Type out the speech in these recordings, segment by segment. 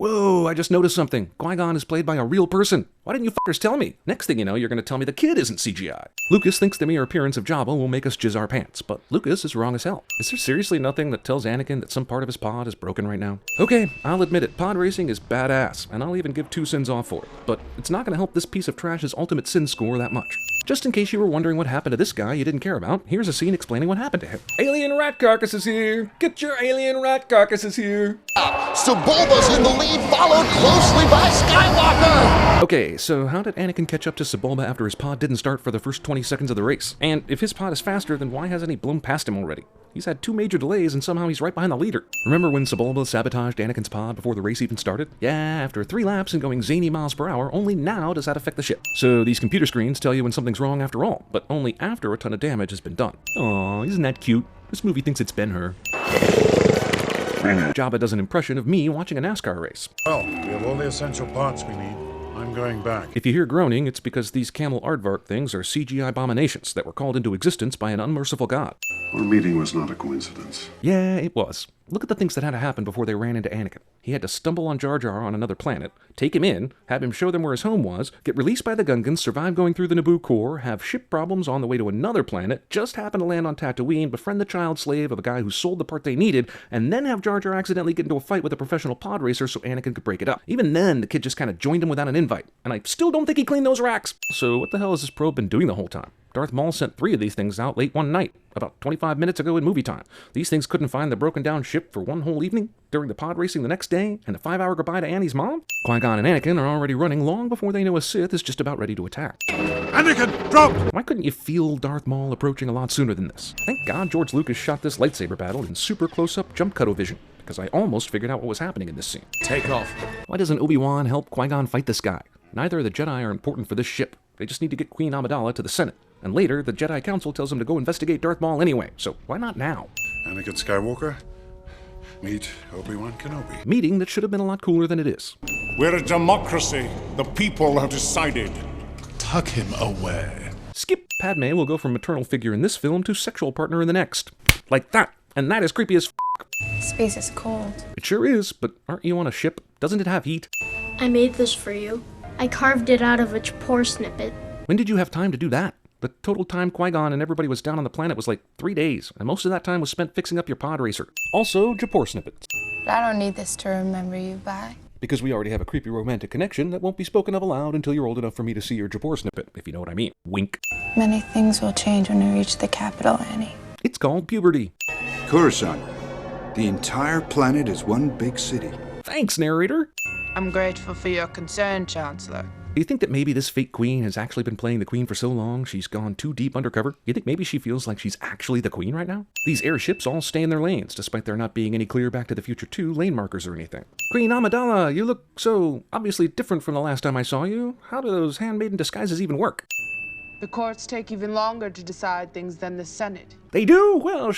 Whoa, I just noticed something. Qui-Gon is played by a real person. Why didn't you fuckers tell me? Next thing you know, you're gonna tell me the kid isn't CGI. Lucas thinks the mere appearance of Jabba will make us jizz our pants, but Lucas is wrong as hell. Is there seriously nothing that tells Anakin that some part of his pod is broken right now? Okay, I'll admit it, pod racing is badass, and I'll even give 2 sins off for it, but it's not gonna help this piece of trash's ultimate sin score that much. Just in case you were wondering what happened to this guy you didn't care about, here's a scene explaining what happened to him. Alien rat carcasses here! Get your alien rat carcasses here! Sebulba's in the lead, followed closely by Skywalker! Okay, so how did Anakin catch up to Sebulba after his pod didn't start for the first 20 seconds of the race? And if his pod is faster, then why hasn't he blown past him already? He's had 2 major delays and somehow he's right behind the leader. Remember when Sebulba sabotaged Anakin's pod before the race even started? Yeah, after 3 laps and going zany miles per hour, only now does that affect the ship. So these computer screens tell you when something's wrong after all, but only after a ton of damage has been done. Aw, isn't that cute? This movie thinks it's Ben-Hur. Jabba does an impression of me watching a NASCAR race. Well, we have all the essential parts we need. I'm going back. If you hear groaning, it's because these camel aardvark things are CGI abominations that were called into existence by an unmerciful god. Our meeting was not a coincidence. Yeah, it was. Look at the things that had to happen before they ran into Anakin. He had to stumble on Jar Jar on another planet, take him in, have him show them where his home was, get released by the Gungans, survive going through the Naboo core, have ship problems on the way to another planet, just happen to land on Tatooine, befriend the child slave of a guy who sold the part they needed, and then have Jar Jar accidentally get into a fight with a professional pod racer so Anakin could break it up. Even then, the kid just kind of joined him without an invite, and I still don't think he cleaned those racks. So what the hell has this probe been doing the whole time? Darth Maul sent 3 of these things out late one night, about 25 minutes ago in movie time. These things couldn't find the broken down ship for one whole evening, during the pod racing the next day, and a 5-hour goodbye to Annie's mom? Qui-Gon and Anakin are already running long before they know a Sith is just about ready to attack. Anakin, drop! Why couldn't you feel Darth Maul approaching a lot sooner than this? Thank God George Lucas shot this lightsaber battle in super close-up jump cut vision, because I almost figured out what was happening in this scene. Take off. Why doesn't Obi-Wan help Qui-Gon fight this guy? Neither of the Jedi are important for this ship. They just need to get Queen Amidala to the Senate. And later, the Jedi Council tells him to go investigate Darth Maul anyway, so why not now? Anakin Skywalker, meet Obi-Wan Kenobi. Meeting that should have been a lot cooler than it is. We're a democracy. The people have decided. Tuck him away. Skip Padme will go from maternal figure in this film to sexual partner in the next. Like that. And that is creepy as f***. Space is cold. It sure is, but aren't you on a ship? Doesn't it have heat? I made this for you. I carved it out of a Japor snippet. When did you have time to do that? The total time Qui-Gon and everybody was down on the planet was like 3 days, and most of that time was spent fixing up your pod racer. Also, Japor snippets. But I don't need this to remember you by. Because we already have a creepy romantic connection that won't be spoken of aloud until you're old enough for me to see your Japor snippet, if you know what I mean. Wink. Many things will change when we reach the capital, Annie. It's called puberty. Coruscant. The entire planet is one big city. Thanks, narrator. I'm grateful for your concern, Chancellor. Do you think that maybe this fake queen has actually been playing the queen for so long she's gone too deep undercover? You think maybe she feels like she's actually the queen right now? These airships all stay in their lanes, despite there not being any clear Back to the Future 2 lane markers or anything. Queen Amidala, you look so obviously different from the last time I saw you. How do those handmaiden disguises even work? The courts take even longer to decide things than the Senate. They do? Well,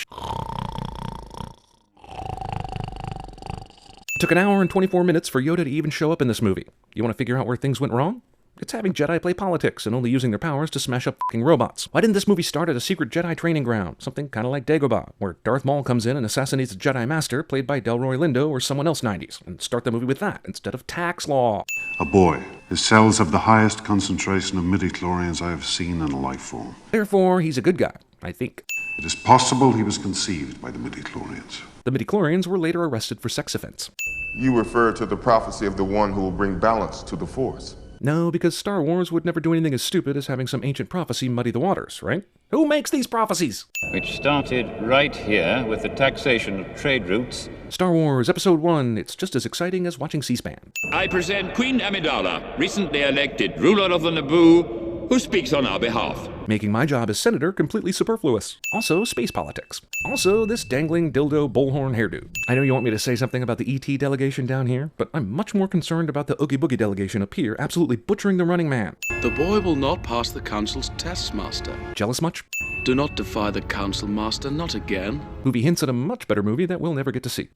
It took 1 hour and 24 minutes for Yoda to even show up in this movie. You want to figure out where things went wrong? It's having Jedi play politics and only using their powers to smash up f***ing robots. Why didn't this movie start at a secret Jedi training ground? Something kind of like Dagobah, where Darth Maul comes in and assassinates a Jedi Master played by Delroy Lindo or someone else 90s, and start the movie with that instead of tax law. A boy. His cells have the highest concentration of midichlorians I have seen in a life form. Therefore, he's a good guy, I think. It is possible he was conceived by the midichlorians. The midichlorians were later arrested for sex offense. You refer to the prophecy of the one who will bring balance to the Force. No, because Star Wars would never do anything as stupid as having some ancient prophecy muddy the waters, right? Who makes these prophecies? Which started right here with the taxation of trade routes. Star Wars Episode 1, it's just as exciting as watching C-SPAN. I present Queen Amidala, recently elected ruler of the Naboo, who speaks on our behalf. Making my job as senator completely superfluous. Also, space politics. Also, this dangling dildo bullhorn hairdo. I know you want me to say something about the ET delegation down here, but I'm much more concerned about the Oogie Boogie delegation up here absolutely butchering the running man. The boy will not pass the council's test, Master. Jealous much? Do not defy the council, Master, not again. Movie hints at a much better movie that we'll never get to see.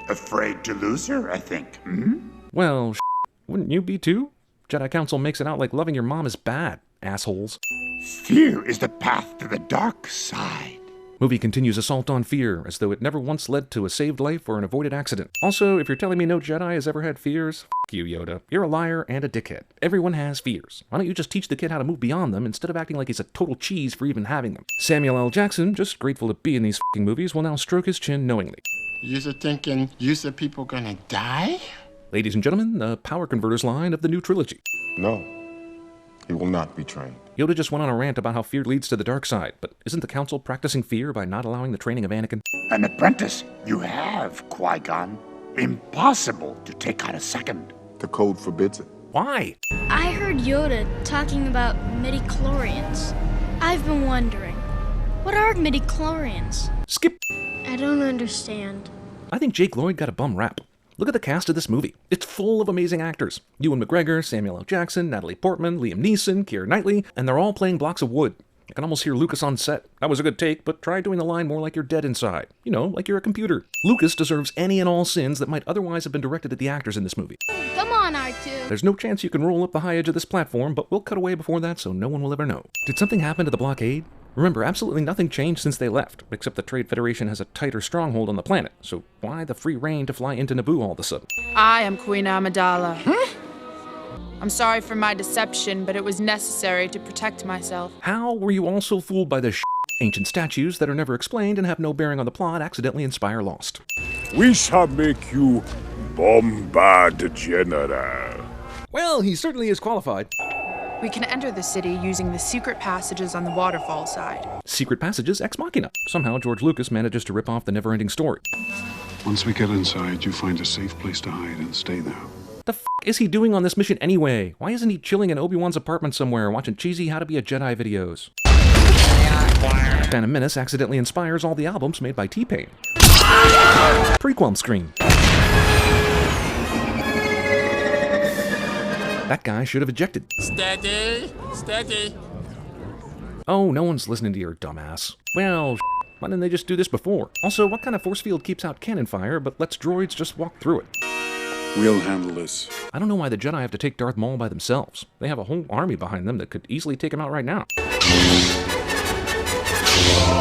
Afraid to lose her, I think. Well, wouldn't you be too? Jedi Council makes it out like loving your mom is bad, assholes. Fear is the path to the dark side. Movie continues assault on fear, as though it never once led to a saved life or an avoided accident. Also, if you're telling me no Jedi has ever had fears, f*** you, Yoda. You're a liar and a dickhead. Everyone has fears. Why don't you just teach the kid how to move beyond them instead of acting like he's a total cheese for even having them? Samuel L. Jackson, just grateful to be in these f***ing movies, will now stroke his chin knowingly. You're thinking, people gonna die? Ladies and gentlemen, the power converters line of the new trilogy. No, he will not be trained. Yoda just went on a rant about how fear leads to the dark side, but isn't the Council practicing fear by not allowing the training of Anakin? An apprentice you have, Qui-Gon. Impossible to take out a second. The code forbids it. Why? I heard Yoda talking about midichlorians. I've been wondering, what are midichlorians? Skip. I don't understand. I think Jake Lloyd got a bum rap. Look at the cast of this movie. It's full of amazing actors. Ewan McGregor, Samuel L. Jackson, Natalie Portman, Liam Neeson, Keira Knightley, and they're all playing blocks of wood. I can almost hear Lucas on set. That was a good take, but try doing the line more like you're dead inside. You know, like you're a computer. Lucas deserves any and all sins that might otherwise have been directed at the actors in this movie. Come on, R2. There's no chance you can roll up the high edge of this platform, but we'll cut away before that so no one will ever know. Did something happen to the blockade? Remember, absolutely nothing changed since they left, except the Trade Federation has a tighter stronghold on the planet, so why the free reign to fly into Naboo all of a sudden? I am Queen Amidala. I'm sorry for my deception, but it was necessary to protect myself. How were you all so fooled by this ancient statues that are never explained and have no bearing on the plot accidentally inspire Lost? We shall make you Bombard General. Well, he certainly is qualified. We can enter the city using the secret passages on the waterfall side. Secret passages ex machina. Somehow George Lucas manages to rip off the never-ending story. Once we get inside, you find a safe place to hide and stay there. The f*** is he doing on this mission anyway? Why isn't he chilling in Obi-Wan's apartment somewhere watching cheesy How to Be a Jedi videos? Phantom Menace accidentally inspires all the albums made by T-Pain. Prequel screen. That guy should have ejected. Steady, steady. Oh, no one's listening to your dumbass. Well, why didn't they just do this before? Also, what kind of force field keeps out cannon fire but lets droids just walk through it? We'll handle this. I don't know why the Jedi have to take Darth Maul by themselves. They have a whole army behind them that could easily take him out right now.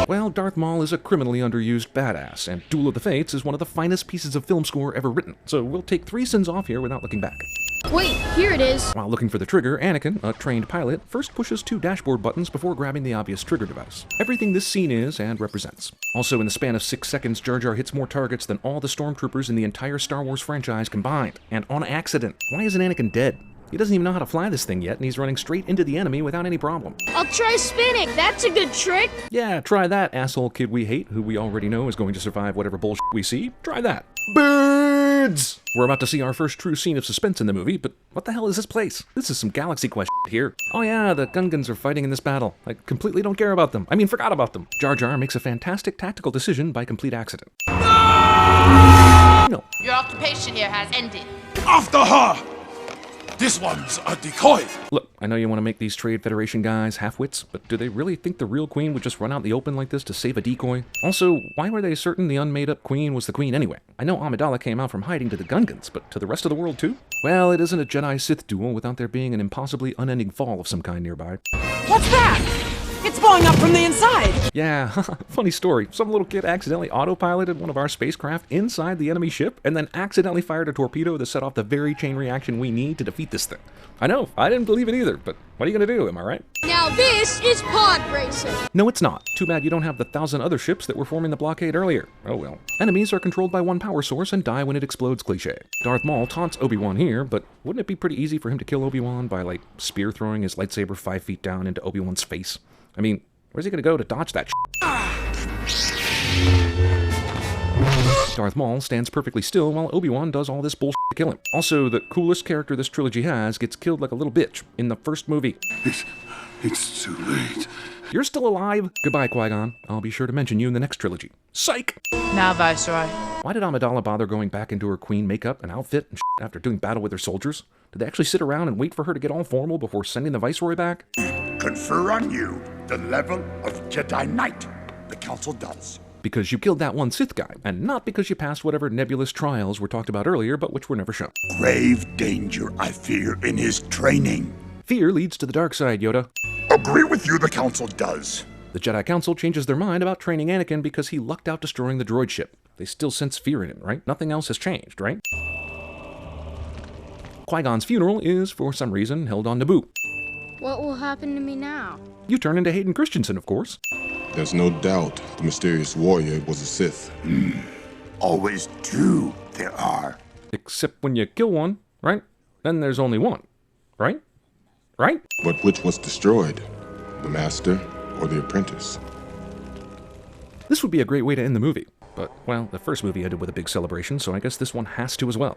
Well, Darth Maul is a criminally underused badass, and Duel of the Fates is one of the finest pieces of film score ever written, so we'll take 3 sins off here without looking back. Wait, here it is. While looking for the trigger, Anakin, a trained pilot, first pushes 2 dashboard buttons before grabbing the obvious trigger device. Everything this scene is and represents. Also, in the span of 6 seconds, Jar Jar hits more targets than all the stormtroopers in the entire Star Wars franchise combined, and on accident. Why isn't Anakin dead? He doesn't even know how to fly this thing yet, and he's running straight into the enemy without any problem. I'll try spinning. That's a good trick. Yeah, try that, asshole kid we hate, who we already know is going to survive whatever bullshit we see. Try that. Birds! We're about to see our first true scene of suspense in the movie, but what the hell is this place? This is some Galaxy Quest here. Oh yeah, the Gungans are fighting in this battle. I completely don't care about them. I mean, forgot about them. Jar Jar makes a fantastic tactical decision by complete accident. No. Your occupation here has ended. After her! This one's a decoy. Look, I know you want to make these Trade Federation guys half-wits, but do they really think the real queen would just run out in the open like this to save a decoy? Also, why were they certain the unmade-up queen was the queen anyway? I know Amidala came out from hiding to the Gungans, but to the rest of the world too? Well, it isn't a Jedi-Sith duel without there being an impossibly unending fall of some kind nearby. What's that? It's blowing up from the inside! Yeah, funny story. Some little kid accidentally autopiloted one of our spacecraft inside the enemy ship and then accidentally fired a torpedo to set off the very chain reaction we need to defeat this thing. I know, I didn't believe it either, but what are you gonna do, am I right? Now this is pod racing. No, it's not. Too bad you don't have the 1,000 other ships that were forming the blockade earlier. Oh well. Enemies are controlled by one power source and die when it explodes cliché. Darth Maul taunts Obi-Wan here, but wouldn't it be pretty easy for him to kill Obi-Wan by, like, spear throwing his lightsaber 5 feet down into Obi-Wan's face? I mean, where's he gonna go to dodge that Darth Maul stands perfectly still while Obi-Wan does all this bullshit to kill him. Also, the coolest character this trilogy has gets killed like a little bitch in the first movie. It's too late. You're still alive? Goodbye, Qui-Gon. I'll be sure to mention you in the next trilogy. Psych! Now, Viceroy. Why did Amidala bother going back into her queen makeup and outfit and after doing battle with her soldiers? Did they actually sit around and wait for her to get all formal before sending the Viceroy back? Confer on you the level of Jedi Knight. The Council does. Because you killed that one Sith guy, and not because you passed whatever nebulous trials were talked about earlier, but which were never shown. Grave danger I fear in his training. Fear leads to the dark side, Yoda. Agree with you, the Council does. The Jedi Council changes their mind about training Anakin because he lucked out destroying the droid ship. They still sense fear in him, right? Nothing else has changed, right? Qui-Gon's funeral is, for some reason, held on Naboo. What will happen to me now? You turn into Hayden Christensen, of course. There's no doubt the mysterious warrior was a Sith. Always two there are. Except when you kill one, right? Then there's only one, right? Right? But which was destroyed? The master or the apprentice? This would be a great way to end the movie. But, well, the first movie ended with a big celebration, so I guess this one has to as well.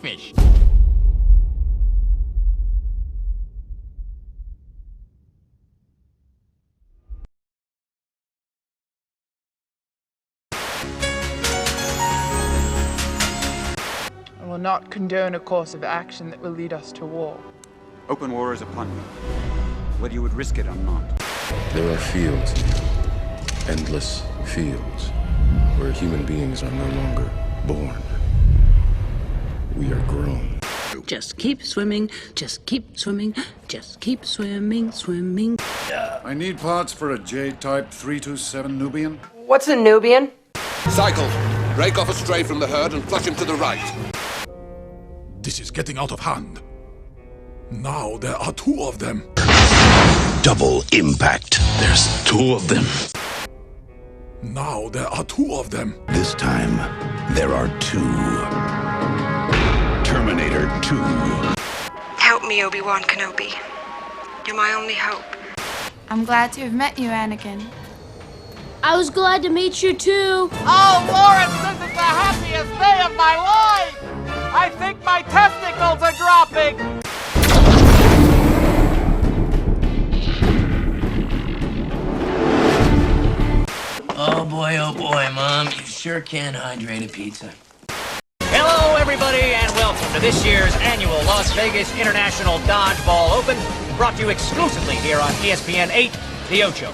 Fish. I will not condone a course of action that will lead us to war. Open war is upon you, whether you would risk it or not. There are fields, endless fields, where human beings are no longer born. We are grown. Just keep swimming, just keep swimming, just keep swimming, swimming. I need parts for a J-type 327 Nubian. What's a Nubian? Cycle. Break off a stray from the herd and flush him to the right. This is getting out of hand. Now there are two of them. Double impact. There's two of them. Now there are two of them. This time, there are two. Terminator 2. Help me, Obi-Wan Kenobi. You're my only hope. I'm glad to have met you, Anakin. I was glad to meet you too. Oh, Lawrence, this is the happiest day of my life! I think my testicles are dropping! Oh boy, Mom, you sure can hydrate a pizza. Hello, everybody, and welcome to this year's annual Las Vegas International Dodgeball Open, brought to you exclusively here on ESPN 8, The Ocho.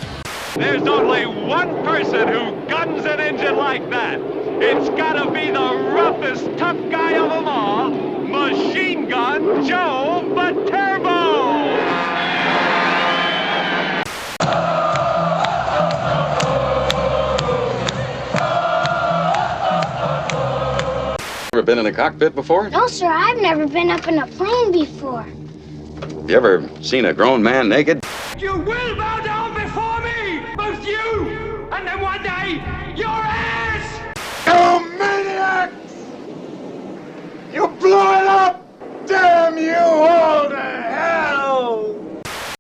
There's only one person who guns an engine like that. It's gotta be the roughest, tough guy of them all, Machine Gun Joe Viterbo! Ever been in a cockpit before? No, sir, I've never been up in a plane before. You ever seen a grown man naked? You will bow down before me, both you, and then one day, your